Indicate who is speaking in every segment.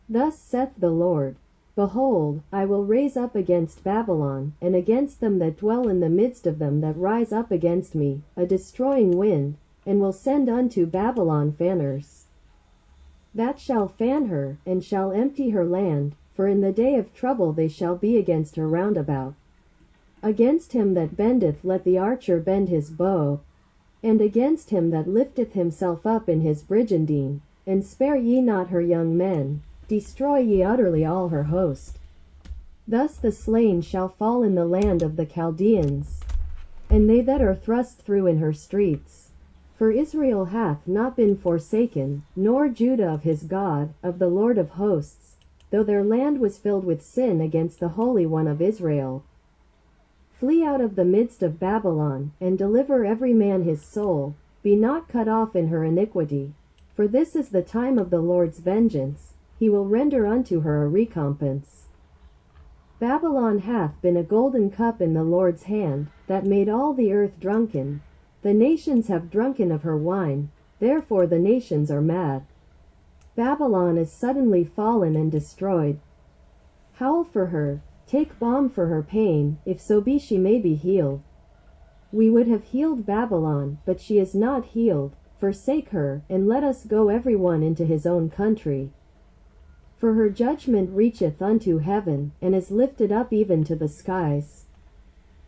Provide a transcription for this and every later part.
Speaker 1: Thus saith the Lord, Behold, I will raise up against Babylon, and against them that dwell in the midst of them that rise up against me, a destroying wind, and will send unto Babylon fanners, that shall fan her, and shall empty her land, for in the day of trouble they shall be against her round about. Against him that bendeth let the archer bend his bow, and against him that lifteth himself up in his brigandine, and spare ye not her young men, destroy ye utterly all her host. Thus the slain shall fall in the land of the Chaldeans, and they that are thrust through in her streets. For Israel hath not been forsaken, nor Judah of his God, of the Lord of hosts, though their land was filled with sin against the Holy One of Israel. Flee out of the midst of Babylon, and deliver every man his soul, be not cut off in her iniquity. For this is the time of the Lord's vengeance, he will render unto her a recompense. Babylon hath been a golden cup in the Lord's hand, that made all the earth drunken. The nations have drunken of her wine, therefore the nations are mad. Babylon is suddenly fallen and destroyed. Howl for her, take balm for her pain, if so be she may be healed. We would have healed Babylon, but she is not healed. Forsake her, and let us go every one into his own country. For her judgment reacheth unto heaven, and is lifted up even to the skies.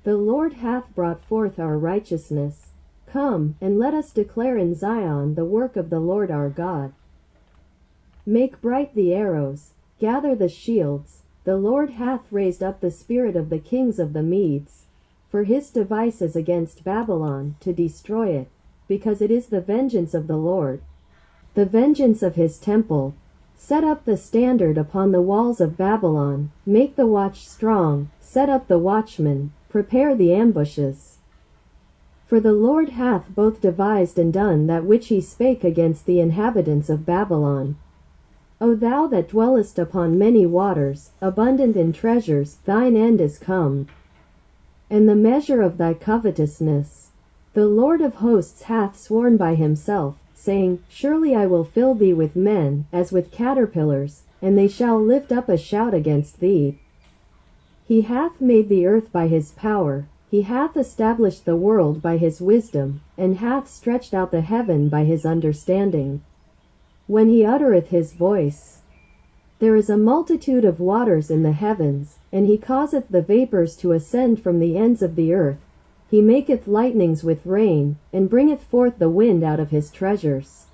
Speaker 1: The Lord hath brought forth our righteousness. Come, and let us declare in Zion the work of the Lord our God. Make bright the arrows, gather the shields. The Lord hath raised up the spirit of the kings of the Medes. For his device is against Babylon, to destroy it, because it is the vengeance of the Lord, the vengeance of his temple. Set up the standard upon the walls of Babylon, make the watch strong, set up the watchmen, prepare the ambushes. For the Lord hath both devised and done that which he spake against the inhabitants of Babylon. O thou that dwellest upon many waters, abundant in treasures, thine end is come, and the measure of thy covetousness. The Lord of hosts hath sworn by himself, saying, Surely I will fill thee with men, as with caterpillars, and they shall lift up a shout against thee. He hath made the earth by his power, he hath established the world by his wisdom, and hath stretched out the heaven by his understanding. When he uttereth his voice, there is a multitude of waters in the heavens, and he causeth the vapors to ascend from the ends of the earth. He maketh lightnings with rain, and bringeth forth the wind out of his treasures.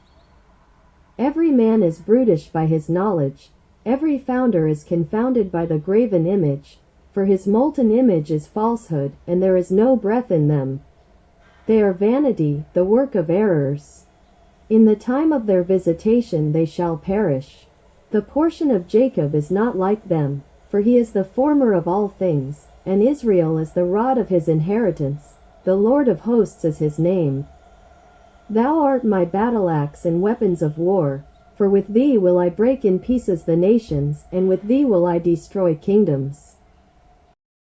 Speaker 1: Every man is brutish by his knowledge, every founder is confounded by the graven image, for his molten image is falsehood, and there is no breath in them. They are vanity, the work of errors. In the time of their visitation they shall perish. The portion of Jacob is not like them, for he is the former of all things, and Israel is the rod of his inheritance, the Lord of hosts is his name. Thou art my battle-axe and weapons of war, for with thee will I break in pieces the nations, and with thee will I destroy kingdoms.